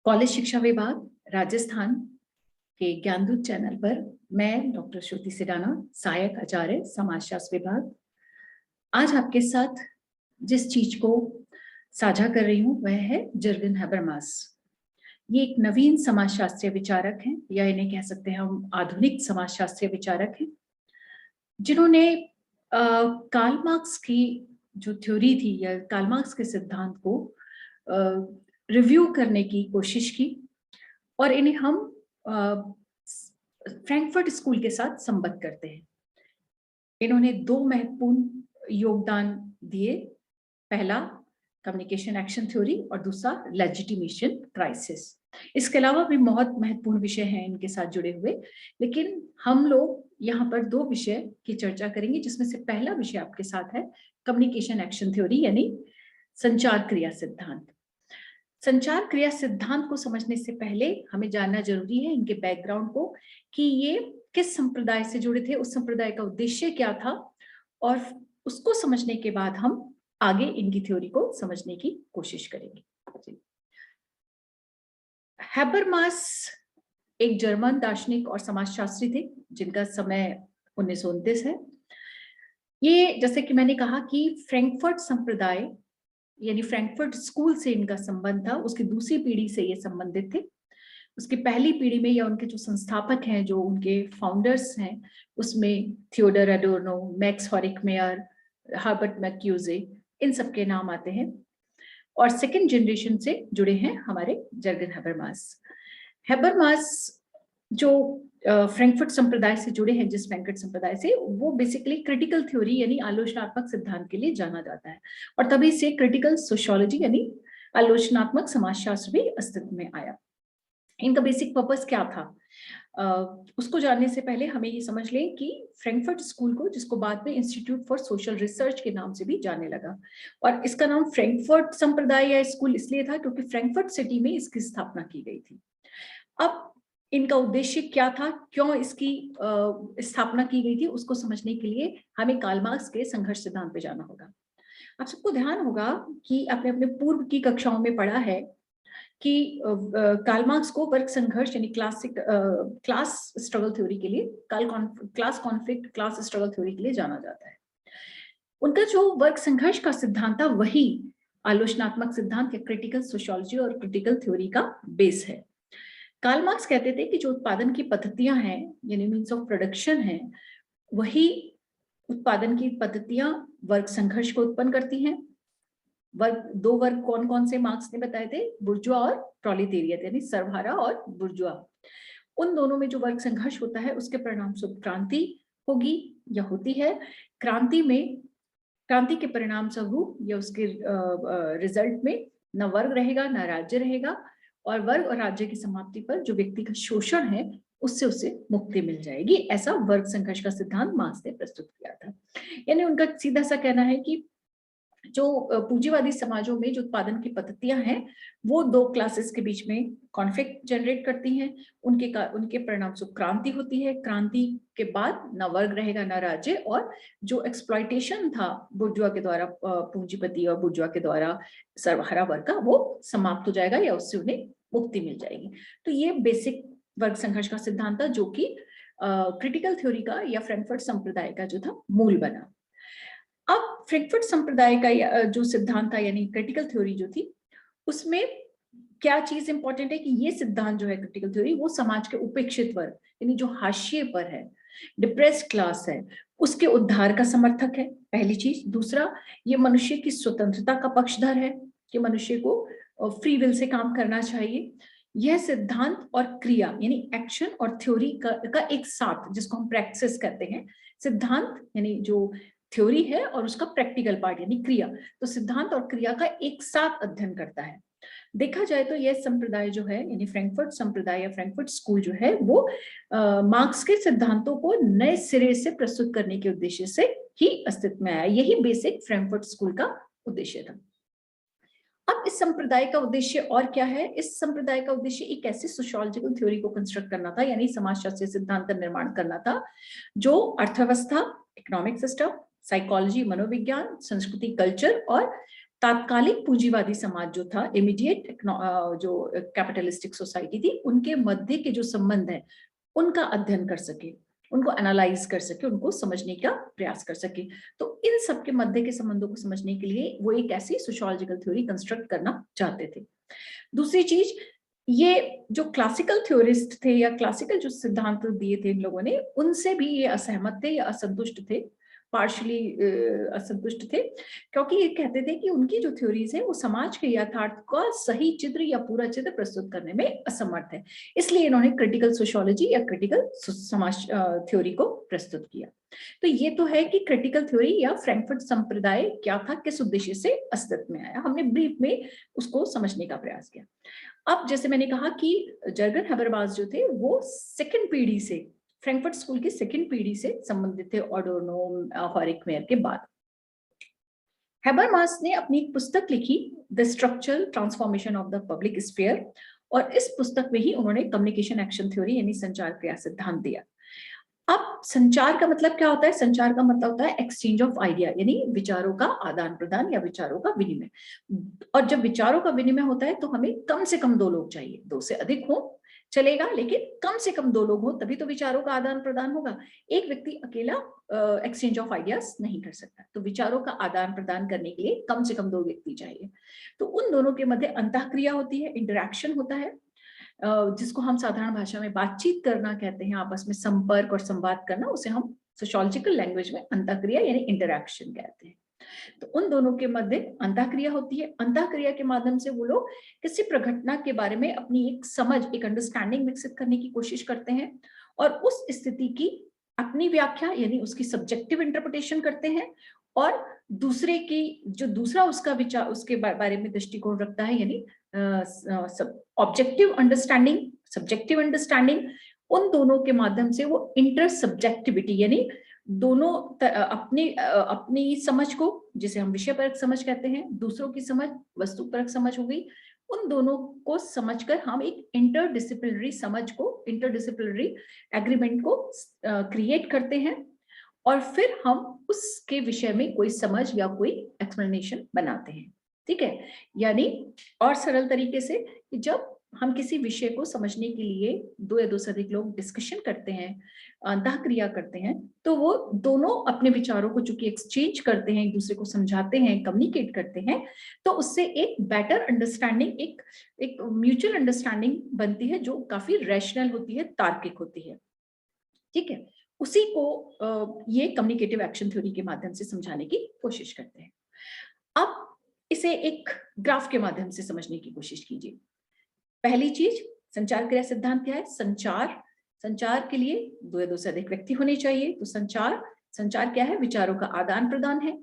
College शिक्षा विभाग राजस्थान के ज्ञानदूत चैनल पर मैं डॉक्टर श्रुति सिडाना, सहायक आचार्य समाजशास्त्र विभाग, आज आपके साथ जिस चीज को साझा कर रही हूँ वह है जर्गन हैबरमास। ये एक नवीन समाजशास्त्रीय विचारक हैं, या इन्हें कह सकते हैं हम आधुनिक समाजशास्त्रीय विचारक हैं, जिन्होंने कार्ल मार्क्स की जो थ्योरी थी या कार्ल मार्क्स के सिद्धांत को रिव्यू करने की कोशिश की, और इन्हें हम फ्रैंकफर्ट स्कूल के साथ संबद्ध करते हैं। इन्होंने दो महत्वपूर्ण योगदान दिए, पहला कम्युनिकेशन एक्शन थ्योरी और दूसरा लेजिटिमेशन क्राइसिस। इसके अलावा भी बहुत महत्वपूर्ण विषय हैं इनके साथ जुड़े हुए, लेकिन हम लोग यहाँ पर दो विषय की चर्चा करेंगे, जिसमें से पहला विषय आपके साथ है कम्युनिकेशन एक्शन थ्योरी यानी संचार क्रिया सिद्धांत। संचार क्रिया सिद्धांत को समझने से पहले हमें जानना जरूरी है इनके बैकग्राउंड को, कि ये किस संप्रदाय से जुड़े थे, उस संप्रदाय का उद्देश्य क्या था, और उसको समझने के बाद हम आगे इनकी थ्योरी को समझने की कोशिश करेंगे। हैबरमास एक जर्मन दार्शनिक और समाजशास्त्री थे, जिनका समय 1929 है। ये जैसे कि मैंने कहा कि फ्रैंकफर्ट संप्रदाय यानी फ्रैंकफर्ट स्कूल से इनका संबंध था, उसकी दूसरी पीढ़ी से ये संबंधित थे। उसकी पहली पीढ़ी में या उनके जो संस्थापक हैं, जो उनके फाउंडर्स हैं, उसमें थियोडर एडोर्नो, मैक्स हॉरिकमेयर, हर्बर्ट मैक्यूजे, इन सब के नाम आते हैं। और सेकेंड जनरेशन से जुड़े हैं हमारे जर्गन हैबरमास। हैबरमास जो फ्रैंकफर्ट संप्रदाय से जुड़े हैं, जिस फ्रैंकफर्ट संप्रदाय से, वो बेसिकली क्रिटिकल थ्योरी यानी आलोचनात्मक सिद्धांत के लिए जाना जाता है, और तभी से क्रिटिकल सोशियोलॉजी यानी आलोचनात्मक समाजशास्त्र भी अस्तित्व में आया। इनका बेसिक पर्पस क्या था, उसको जानने से पहले हमें ये समझ लें कि फ्रैंकफर्ट स्कूल को, जिसको बाद में इंस्टीट्यूट फॉर सोशल रिसर्च के नाम से भी जाने लगा, और इसका नाम फ्रैंकफर्ट संप्रदाय या स्कूल इसलिए था क्योंकि फ्रैंकफर्ट सिटी में इसकी स्थापना की गई थी। अब इनका उद्देश्य क्या था, क्यों इसकी स्थापना की गई थी, उसको समझने के लिए हमें कार्ल मार्क्स के संघर्ष सिद्धांत पे जाना होगा। आप सबको ध्यान होगा कि आपने अपने पूर्व की कक्षाओं में पढ़ा है कि कार्ल मार्क्स को वर्ग संघर्ष यानी क्लास स्ट्रगल थ्योरी के लिए, class conflict class struggle theory के लिए जाना जाता है। उनका जो वर्ग संघर्ष का सिद्धांत था वही आलोचनात्मक सिद्धांत या क्रिटिकल सोशियोलॉजी और क्रिटिकल थ्योरी का बेस है। कार्ल मार्क्स कहते थे कि जो उत्पादन की पद्धतियां हैं यानी मीन्स ऑफ प्रोडक्शन है, वही उत्पादन की पद्धतियां वर्ग संघर्ष को उत्पन्न करती हैं। दो वर्ग कौन कौन से मार्क्स ने बताए थे, बुर्जुआ और प्रोलेटेरियट यानी सर्वहारा और बुर्जुआ। उन दोनों में जो वर्ग संघर्ष होता है उसके परिणाम स्वरूप क्रांति होगी या होती है। क्रांति के परिणाम स्वरूप या उसके रिजल्ट में न वर्ग रहेगा न राज्य रहेगा, और वर्ग और राज्य की समाप्ति पर जो व्यक्ति का शोषण है उससे उसे मुक्ति मिल जाएगी। ऐसा वर्ग संघर्ष का सिद्धांत मार्क्स ने प्रस्तुत किया था। यानी उनका सीधा सा कहना है कि जो पूंजीवादी समाजों में जो उत्पादन की पद्धतियां हैं वो दो क्लासेस के बीच में कॉन्फ्लिक्ट जनरेट करती हैं। उनके परिणाम स्वरूप क्रांति होती है। क्रांति के बाद न वर्ग रहेगा न राज्य, और जो एक्सप्लॉयटेशन था बुर्जुआ के द्वारा, पूंजीपति और बुर्जुआ के द्वारा सर्वहारा वर्ग का, वो समाप्त हो जाएगा या उससे उन्हें मुक्ति मिल जाएगी। तो ये बेसिक वर्ग संघर्ष का सिद्धांत था, जो कि क्रिटिकल थ्योरी का या फ्रैंकफर्ट संप्रदाय का जो था मूल बना। अब फ्रैंकफर्ट संप्रदाय का जो सिद्धांत था यानी क्रिटिकल थ्योरी जो थी, उसमें क्या चीज इंपॉर्टेंट है कि ये सिद्धांत जो है क्रिटिकल थ्योरी, वो समाज के उपेक्षित वर्ग यानी जो हाशिए पर है, डिप्रेस्ड क्लास है, उसके उद्धार का समर्थक है, पहली चीज। दूसरा, ये मनुष्य की स्वतंत्रता का पक्षधर है कि मनुष्य को फ्री विल से काम करना चाहिए। यह सिद्धांत और क्रिया यानी एक्शन और थ्योरी का एक साथ, जिसको हम प्रैक्टिस कहते हैं, सिद्धांत यानी जो थ्योरी है और उसका प्रैक्टिकल पार्ट यानी क्रिया, तो सिद्धांत और क्रिया का एक साथ अध्ययन करता है। देखा जाए तो यह संप्रदाय जो है यानी फ्रैंकफर्ट संप्रदाय या फ्रैंकफर्ट स्कूल जो है, वो मार्क्स के सिद्धांतों को नए सिरे से प्रस्तुत करने के उद्देश्य से ही अस्तित्व में आया। यही बेसिक फ्रैंकफर्ट स्कूल का उद्देश्य था। अब इस संप्रदाय का उद्देश्य और क्या है? इस संप्रदाय का उद्देश्य एक ऐसी सोशियोलॉजिकल थ्योरी को कंस्ट्रक्ट करना था, यानी समाजशास्त्रीय सिद्धांत का निर्माण करना था, जो अर्थव्यवस्था, इकोनॉमिक सिस्टम, साइकोलॉजी, मनोविज्ञान, संस्कृति, कल्चर और तात्कालिक पूंजीवादी समाज जो था, इमीडिएट जो कैपिटलिस्टिक सोसाइटी थी, उनके मध्य के जो संबंध है उनका अध्ययन कर सके, उनको एनालाइज कर सके, उनको समझने का प्रयास कर सके। तो इन सब के मध्य के संबंधों को समझने के लिए वो एक ऐसी सोशियोलॉजिकल थ्योरी कंस्ट्रक्ट करना चाहते थे। दूसरी चीज, ये जो क्लासिकल थ्योरिस्ट थे या क्लासिकल जो सिद्धांत दिए थे इन लोगों ने, उनसे भी ये असहमत थे या असंतुष्ट थे, पार्शली असंतुष्ट थे, क्योंकि ये कहते थे कि उनकी जो थ्योरीज है वो समाज के यथार्थ का सही चित्र या पूरा चित्र प्रस्तुत करने में असमर्थ है। इसलिए इन्होंने क्रिटिकल सोशियोलॉजी या क्रिटिकल समाज थ्योरी को प्रस्तुत किया। तो ये तो है कि क्रिटिकल थ्योरी या फ्रैंकफर्ट संप्रदाय क्या था, किस उद्देश्य से अस्तित्व में आया, हमने ब्रीफ में उसको समझने का प्रयास किया। अब जैसे मैंने कहा कि जर्गन हैबरमास जो थे वो सेकंड पीढ़ी से, फ्रैंकफर्ट स्कूल की सेकंड पीढ़ी से संबंधित थे, ऑडोर्नो, हॉरिकमेयर के बाद। हैबरमास ने अपनी एक पुस्तक लिखी, the structural transformation of the public sphere, और इस पुस्तक में ही उन्होंने कम्युनिकेशन एक्शन थ्योरी यानी संचार क्रिया सिद्धांत दिया। अब संचार का मतलब क्या होता है? संचार का मतलब होता है एक्सचेंज ऑफ आइडिया, यानी विचारों का आदान प्रदान या विचारों का विनिमय। और जब विचारों का विनिमय होता है तो हमें कम से कम दो लोग चाहिए, दो से अधिक हो चलेगा, लेकिन कम से कम दो लोग हो, तभी तो विचारों का आदान प्रदान होगा। एक व्यक्ति अकेला एक्सचेंज ऑफ आइडियाज नहीं कर सकता, तो विचारों का आदान प्रदान करने के लिए कम से कम दो व्यक्ति चाहिए। तो उन दोनों के मध्य अंतःक्रिया होती है, इंटरैक्शन होता है, जिसको हम साधारण भाषा में बातचीत करना कहते हैं, आपस में संपर्क और संवाद करना, उसे हम सोशियोलॉजिकल लैंग्वेज में अंतःक्रिया यानी इंटरैक्शन कहते हैं। तो उन दोनों के मध्य अंतःक्रिया होती है। अंतःक्रिया के माध्यम से वो लोग किसी प्रघटना के बारे में अपनी एक समझ, एक अंडरस्टैंडिंग विकसित करने की कोशिश करते हैं, और उस स्थिति की अपनी व्याख्या यानी उसकी सब्जेक्टिव इंटरप्रिटेशन करते हैं, और दूसरे की जो दूसरा उसका विचार, उसके बारे में दृष्टिकोण रखता है, यानी ऑब्जेक्टिव अंडरस्टैंडिंग, सब्जेक्टिव अंडरस्टैंडिंग, उन दोनों के माध्यम से वो इंटर सब्जेक्टिविटी यानी दोनों अपनी समझ को, जिसे हम विषय परक समझ कहते हैं, दूसरों की समझ वस्तु परक समझ हो गई, उन दोनों को समझकर हम एक इंटरडिसिप्लिनरी समझ को, इंटरडिसिप्लिनरी एग्रीमेंट को क्रिएट करते हैं, और फिर हम उसके विषय में कोई समझ या कोई एक्सप्लेनेशन बनाते हैं। ठीक है, यानी और सरल तरीके से, जब हम किसी विषय को समझने के लिए दो या दो से अधिक लोग डिस्कशन करते हैं, अंतःक्रिया करते हैं, तो वो दोनों अपने विचारों को चूंकि एक्सचेंज करते हैं, एक दूसरे को समझाते हैं, कम्युनिकेट करते हैं, तो उससे एक बेटर अंडरस्टैंडिंग, एक म्यूचुअल अंडरस्टैंडिंग बनती है, जो काफी रैशनल होती है, तार्किक होती है। ठीक है, उसी को ये कम्युनिकेटिव एक्शन थ्योरी के माध्यम से समझाने की कोशिश करते हैं। अब इसे एक ग्राफ के माध्यम से समझने की कोशिश कीजिए। पहली चीज, संचार क्रिया सिद्धांत क्या है? संचार के लिए दो या दो से अधिक व्यक्ति होने चाहिए। तो संचार क्या है? विचारों का आदान प्रदान है।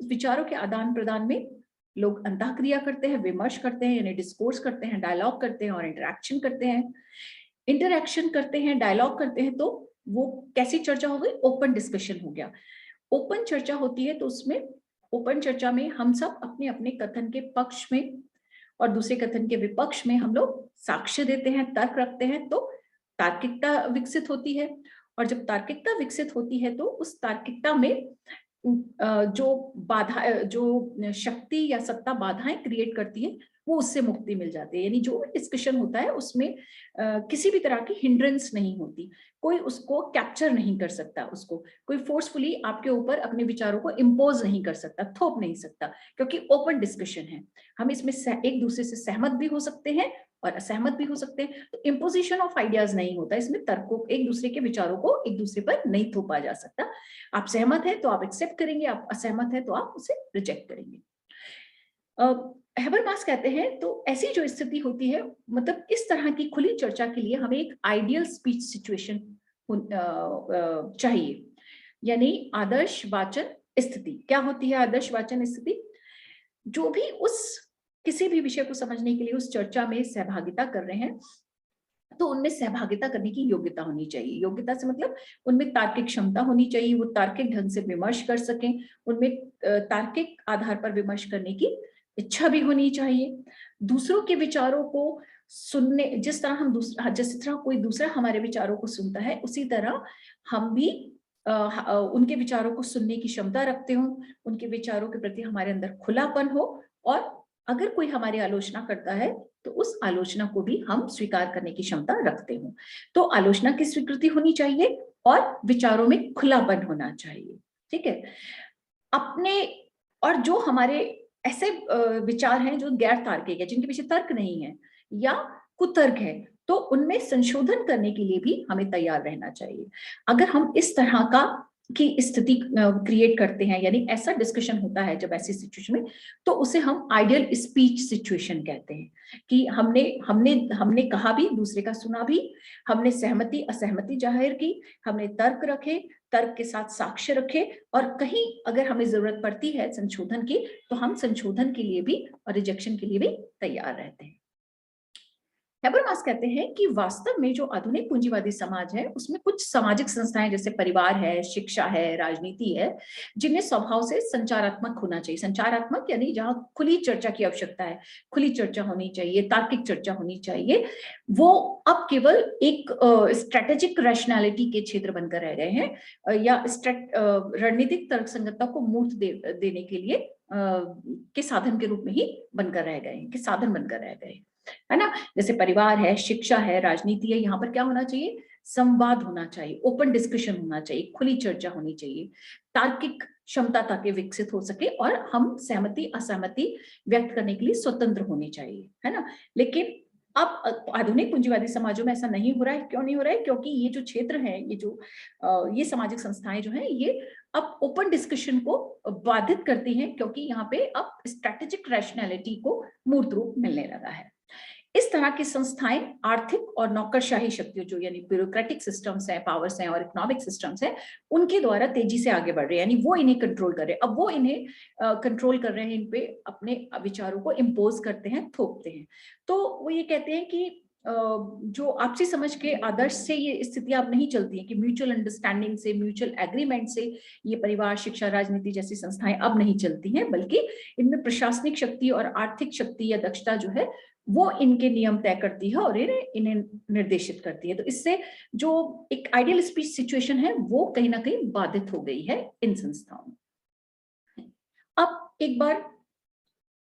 विचारों के आदान प्रदान में लोग अंतःक्रिया करते हैं, विमर्श करते हैं, यानी डिस्कोर्स करते हैं, डायलॉग करते हैं और इंटरैक्शन करते हैं। इंटरैक्शन करते हैं, डायलॉग करते हैं, तो वो कैसी चर्चा हो गई? ओपन डिस्कशन हो गया। ओपन चर्चा होती है तो उसमें, ओपन चर्चा में हम सब अपने अपने कथन के पक्ष में और दूसरे कथन के विपक्ष में हम लोग साक्ष्य देते हैं, तर्क रखते हैं, तो तार्किकता विकसित होती है। और जब तार्किकता विकसित होती है तो उस तार्किकता में जो शक्ति या सत्ता बाधाएं क्रिएट करती है, वो उससे मुक्ति मिल जाती है। यानी जो डिस्कशन होता है उसमें किसी भी तरह की हिंड्रेंस नहीं होती, कोई उसको कैप्चर नहीं कर सकता, उसको कोई फोर्सफुली आपके ऊपर अपने विचारों को इम्पोज नहीं कर सकता, थोप नहीं सकता, क्योंकि ओपन डिस्कशन है। हम इसमें एक दूसरे से सहमत भी हो सकते हैं और असहमत भी हो सकते हैं। तो इम्पोजिशन ऑफ आइडियाज नहीं होता इसमें, तर्कों, एक दूसरे के विचारों को एक दूसरे पर नहीं थोपा जा सकता। आप सहमत है तो आप एक्सेप्ट करेंगे, आप असहमत है तो आप उसे रिजेक्ट करेंगे। हैबरमास कहते हैं तो ऐसी जो स्थिति होती है, मतलब इस तरह की खुली चर्चा के लिए हमें एक आइडियल स्पीच सिचुएशन चाहिए, यानी आदर्श वाचन स्थिति। क्या होती है आदर्श वाचन स्थिति? जो भी उस किसी भी विषय को समझने के लिए उस चर्चा में सहभागिता कर रहे हैं, तो उनमें सहभागिता करने की योग्यता होनी चाहिए। योग्यता से मतलब उनमें तार्किक क्षमता होनी चाहिए, वो तार्किक ढंग से विमर्श कर सकें, उनमें तार्किक आधार पर विमर्श करने की इच्छा भी होनी चाहिए। दूसरों के विचारों को सुनने, जिस तरह कोई दूसरा हमारे विचारों को सुनता है, उसी तरह हम भी उनके विचारों को सुनने की क्षमता रखते हो, उनके विचारों के प्रति हमारे अंदर खुलापन हो, और अगर कोई हमारी आलोचना करता है तो उस आलोचना को भी हम स्वीकार करने की क्षमता रखते हो। तो आलोचना की स्वीकृति होनी चाहिए और विचारों में खुलापन होना चाहिए। ठीक है, अपने और जो हमारे ऐसे विचार हैं जो गैर तार्किक है, जिनके पीछे तर्क नहीं है या कुतर्क है, तो उनमें संशोधन करने के लिए भी हमें तैयार रहना चाहिए। अगर हम इस तरह का की स्थिति क्रिएट करते हैं, यानी ऐसा डिस्कशन होता है जब ऐसी सिचुएशन में, तो उसे हम आइडियल स्पीच सिचुएशन कहते हैं कि हमने हमने हमने कहा भी, दूसरे का सुना भी, हमने सहमति असहमति जाहिर की, हमने तर्क रखे, तर्क के साथ साक्ष्य रखे, और कहीं अगर हमें जरूरत पड़ती है संशोधन की तो हम संशोधन के लिए भी और रिजेक्शन के लिए भी तैयार रहते हैं। हैबरमास कहते हैं कि वास्तव में जो आधुनिक पूंजीवादी समाज है उसमें कुछ सामाजिक संस्थाएं जैसे परिवार है, शिक्षा है, राजनीति है, जिन्हें स्वभाव से संचारात्मक होना चाहिए। संचारात्मक यानी जहां खुली चर्चा की आवश्यकता है, खुली चर्चा होनी चाहिए, तार्किक चर्चा होनी चाहिए, वो अब केवल एक स्ट्रेटेजिक रैशनैलिटी के क्षेत्र बनकर रह गए हैं या रणनीतिक तर्कसंगतता को मूर्त देने के लिए के साधन के रूप में ही बनकर रह गए हैं, के साधन बनकर रह गए, है ना। जैसे परिवार है, शिक्षा है, राजनीति है, यहाँ पर क्या होना चाहिए? संवाद होना चाहिए, ओपन डिस्कशन होना चाहिए, खुली चर्चा होनी चाहिए, तार्किक क्षमता ताकि विकसित हो सके और हम सहमति असहमति व्यक्त करने के लिए स्वतंत्र होने चाहिए, है ना। लेकिन अब आधुनिक पूंजीवादी समाजों में ऐसा नहीं हो रहा है। क्यों नहीं हो रहा है? क्योंकि ये जो क्षेत्र है, ये जो ये सामाजिक संस्थाएं जो हैं, ये अब ओपन डिस्कशन को बाधित करती हैं, क्योंकि यहाँ पे अब स्ट्रेटेजिक रैशनैलिटी को मूर्त रूप मिलने लगा है। इस तरह की संस्थाएं आर्थिक और नौकरशाही शक्तियों, जो यानी ब्यूरोक्रेटिक सिस्टम्स हैं, पावर्स हैं और इकोनॉमिक सिस्टम्स हैं, उनके द्वारा तेजी से आगे बढ़ रहे हैं, यानी वो इन्हें कंट्रोल कर रहे हैं। अब वो इन्हें कंट्रोल कर रहे हैं, इन पे अपने विचारों को इम्पोज करते हैं, थोपते हैं। तो वो ये कहते हैं कि जो आपसी समझ के आदर्श से ये स्थितियां अब नहीं चलती हैं कि म्यूचुअल अंडरस्टैंडिंग से, म्यूचुअल एग्रीमेंट से ये परिवार, शिक्षा, राजनीति जैसी संस्थाएं अब नहीं चलती हैं, बल्कि इनमें प्रशासनिक शक्ति और आर्थिक शक्ति या दक्षता जो है वो इनके नियम तय करती है और इन्हें निर्देशित करती है। तो इससे जो एक आइडियल स्पीच सिचुएशन है वो कहीं ना कहीं बाधित हो गई है इन संस्थाओं में। अब एक बार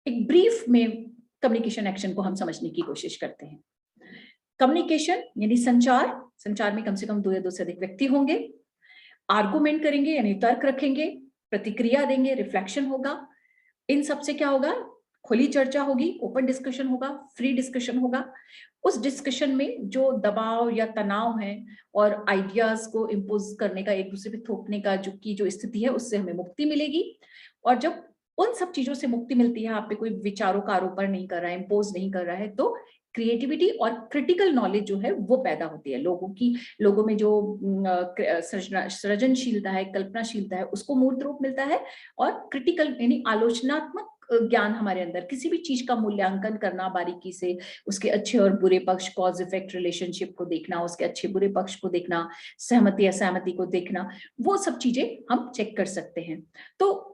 एक ब्रीफ में कम्युनिकेशन एक्शन को हम समझने की कोशिश करते हैं। कम्युनिकेशन यानी संचार, संचार में कम से कम 2 या 2 से अधिक व्यक्ति होंगे, आर्गुमेंट करेंगे यानी तर्क रखेंगे, प्रतिक्रिया देंगे, रिफ्लेक्शन होगा। इन सब से क्या होगा? खुली चर्चा होगी, ओपन डिस्कशन होगा, फ्री डिस्कशन होगा। उस डिस्कशन में जो दबाव या तनाव है और आइडियाज को इम्पोज करने का, एक दूसरे पे थोपने का जो स्थिति है, उससे हमें मुक्ति मिलेगी। और जब उन सब चीजों से मुक्ति मिलती है, आप पे कोई विचारों का आरोपण नहीं कर रहा है, इम्पोज नहीं कर रहा है, तो क्रिएटिविटी और क्रिटिकल नॉलेज जो है वो पैदा होती है। लोगों में जो सृजनशीलता है, कल्पनाशीलता है, उसको मूर्त रूप मिलता है। और क्रिटिकल यानी आलोचनात्मक ज्ञान हमारे अंदर, किसी भी चीज का मूल्यांकन करना बारीकी से, उसके अच्छे और बुरे पक्ष, कॉज इफेक्ट रिलेशनशिप को देखना, उसके अच्छे बुरे पक्ष को देखना, सहमति असहमति को देखना, वो सब चीजें हम चेक कर सकते हैं। तो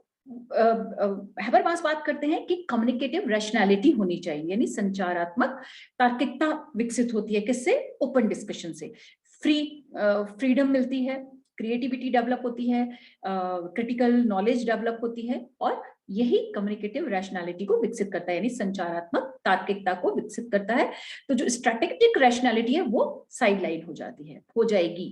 हैबरमास बात करते हैं कि कम्युनिकेटिव रैशनैलिटी होनी चाहिए, यानी संचारात्मक तार्किकता विकसित होती है। किससे? ओपन डिस्कशन से। फ्रीडम मिलती है, क्रिएटिविटी डेवलप होती है, क्रिटिकल नॉलेज डेवलप होती है, और यही कम्युनिकेटिव रैशनैलिटी को विकसित करता है, यानी संचारात्मक तार्किकता को विकसित करता है। तो जो स्ट्रैटेजिक रैशनैलिटी है वो साइडलाइन हो जाती है, हो जाएगी।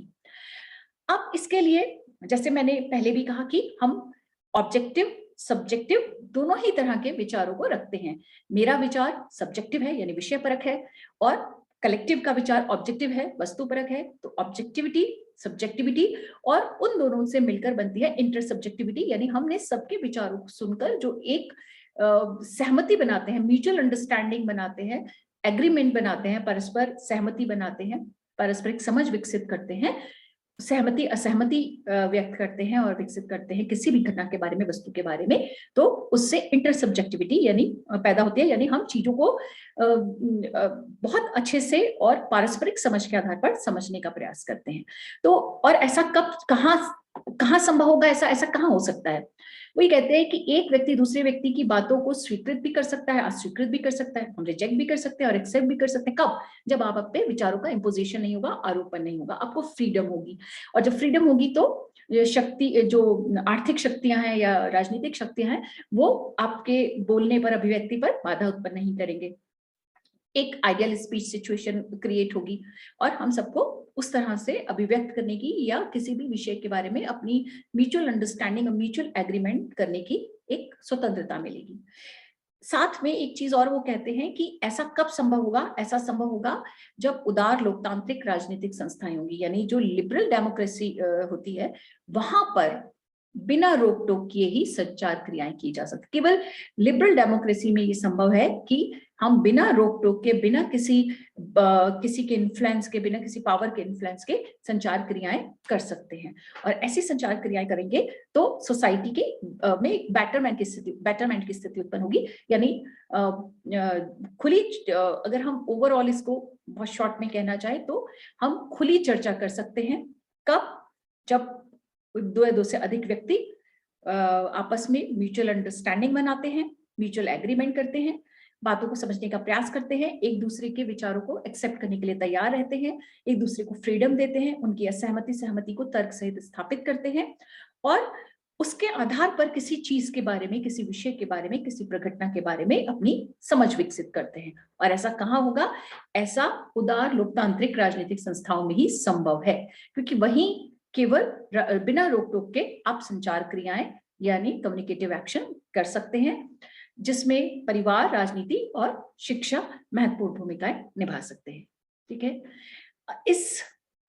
अब इसके लिए, जैसे मैंने पहले भी कहा कि हम ऑब्जेक्टिव सब्जेक्टिव दोनों ही तरह के विचारों को रखते हैं। मेरा विचार सब्जेक्टिव है यानी विषय परक है, और कलेक्टिव का विचार ऑब्जेक्टिव है, वस्तु परक है। तो ऑब्जेक्टिविटी, सब्जेक्टिविटी, और उन दोनों से मिलकर बनती है इंटरसब्जेक्टिविटी, यानी हमने सबके विचारों को सुनकर जो एक सहमति बनाते हैं, म्यूचुअल अंडरस्टैंडिंग बनाते हैं, एग्रीमेंट बनाते हैं, परस्पर सहमति बनाते हैं, पारस्परिक समझ विकसित करते हैं, सहमति असहमति व्यक्त करते हैं और विकसित करते हैं किसी भी घटना के बारे में, वस्तु के बारे में, तो उससे इंटरसब्जेक्टिविटी यानी पैदा होती है। यानी हम चीजों को बहुत अच्छे से और पारस्परिक समझ के आधार पर समझने का प्रयास करते हैं। तो और ऐसा कब, कहाँ कहाँ संभव होगा ऐसा? ऐसा कहाँ हो सकता है? वो ये कहते हैं कि एक व्यक्ति दूसरे व्यक्ति की बातों को स्वीकृत भी कर सकता है, अस्वीकृत भी कर सकता है, हम रिजेक्ट भी कर सकते हैं और एक्सेप्ट भी कर सकते हैं। कब? जब आप पे विचारों का इंपोजिशन नहीं होगा, आरोपण नहीं होगा, आपको फ्रीडम होगी। और जब फ्रीडम होगी तो शक्ति, जो आर्थिक शक्तियां हैं या राजनीतिक शक्तियां हैं, वो आपके बोलने पर, अभिव्यक्ति पर बाधा उत्पन्न नहीं करेंगे। एक आइडियल स्पीच सिचुएशन क्रिएट होगी और हम सबको उस तरह से अभिव्यक्त करने की या किसी भी विषय के बारे में अपनी म्यूचुअल अंडरस्टैंडिंग और म्यूचुअल एग्रीमेंट करने की एक स्वतंत्रता मिलेगी। साथ में एक चीज और वो कहते हैं कि ऐसा कब संभव होगा? ऐसा संभव होगा जब उदार लोकतांत्रिक राजनीतिक संस्थाएं होंगी, यानी जो लिबरल डेमोक्रेसी होती है, वहां पर बिना रोक टोक किए ही संचार क्रियाएं की जा सकती। केवल लिबरल डेमोक्रेसी में ये संभव है कि हम बिना रोक टोक के, बिना किसी के इन्फ्लुएंस के, बिना किसी पावर के इन्फ्लुएंस के संचार क्रियाएं कर सकते हैं। और ऐसी संचार क्रियाएं करेंगे तो सोसाइटी के में बेटरमेंट की स्थिति उत्पन्न होगी। यानी खुली, अगर हम ओवरऑल इसको बहुत शॉर्ट में कहना चाहे तो हम खुली चर्चा कर सकते हैं। कब? जब दो से अधिक व्यक्ति आपस में म्यूचुअल अंडरस्टैंडिंग बनाते हैं, म्यूचुअल एग्रीमेंट करते हैं, बातों को समझने का प्रयास करते हैं, एक दूसरे के विचारों को एक्सेप्ट करने के लिए तैयार रहते हैं, एक दूसरे को फ्रीडम देते हैं, उनकी असहमति सहमति को तर्क सहित स्थापित करते हैं और उसके आधार पर किसी चीज के बारे में, किसी विषय के बारे में, किसी प्रघटना के बारे में अपनी समझ विकसित करते हैं। और ऐसा कहाँ होगा? ऐसा उदार लोकतांत्रिक राजनीतिक संस्थाओं में ही संभव है, क्योंकि वहीं केवल बिना रोक टोक के आप संचार क्रियाएं यानी कम्युनिकेटिव एक्शन कर सकते हैं, जिसमें परिवार, राजनीति और शिक्षा महत्वपूर्ण भूमिकाएं निभा सकते हैं। ठीक है, इस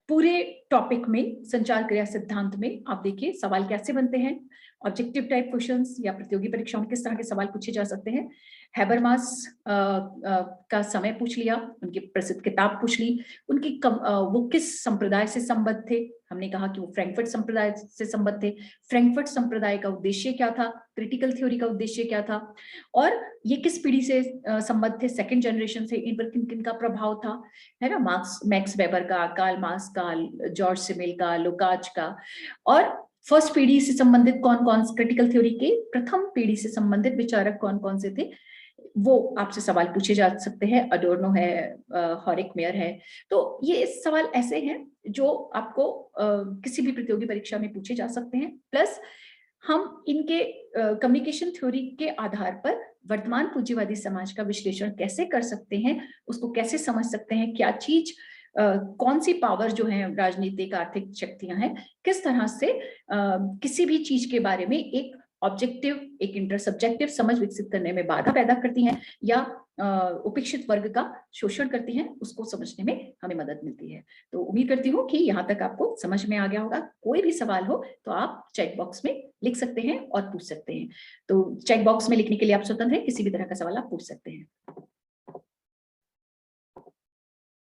पूरे टॉपिक में, संचार क्रिया सिद्धांत में, आप देखिए सवाल कैसे बनते हैं। ऑब्जेक्टिव टाइप क्वेश्चंस या प्रतियोगी परीक्षाओं में किस तरह के सवाल पूछे जा सकते हैं। हैबरमास का समय पूछ लिया, उनकी प्रसिद्ध किताब पूछ ली, वो किस संप्रदाय से संबद्ध थे। हमने कहा कि वो फ्रैंकफर्ट संप्रदाय से संबद्ध थे। फ्रैंकफर्ट संप्रदाय का उद्देश्य क्या था? क्रिटिकल थ्योरी का उद्देश्य क्या था? और ये किस पीढ़ी से संबद्ध थे? सेकंड जनरेशन से। इन पर किन किन का प्रभाव था, है ना? मैक्स वेबर का, कार्ल मार्क्स का, जॉर्ज सिमेल का, लुकाच का। और फर्स्ट पीढ़ी से संबंधित कौन कौन, क्रिटिकल थ्योरी के प्रथम पीढ़ी से संबंधित विचारक कौन कौन से थे, वो आपसे सवाल पूछे जा सकते हैं। अडोर्नो है, हॉरिक मेयर है। तो ये सवाल ऐसे हैं जो आपको किसी भी प्रतियोगी परीक्षा में पूछे जा सकते हैं। प्लस हम इनके कम्युनिकेशन थ्योरी के आधार पर वर्तमान पूंजीवादी समाज का विश्लेषण कैसे कर सकते हैं, उसको कैसे समझ सकते हैं, क्या चीज, कौन सी पावर जो है, राजनीतिक आर्थिक शक्तियां हैं, किस तरह से किसी भी चीज के बारे में एक ऑब्जेक्टिव, एक इंटरसब्जेक्टिव समझ विकसित करने में बाधा पैदा करती हैं या उपेक्षित वर्ग का शोषण करती हैं, उसको समझने में हमें मदद मिलती है। तो उम्मीद करती हूँ कि यहाँ तक आपको समझ में आ गया होगा। कोई भी सवाल हो तो आप चेक बॉक्स में लिख सकते हैं और पूछ सकते हैं। तो चेक बॉक्स में लिखने के लिए आप स्वतंत्र हैं, किसी भी तरह का सवाल आप पूछ सकते हैं।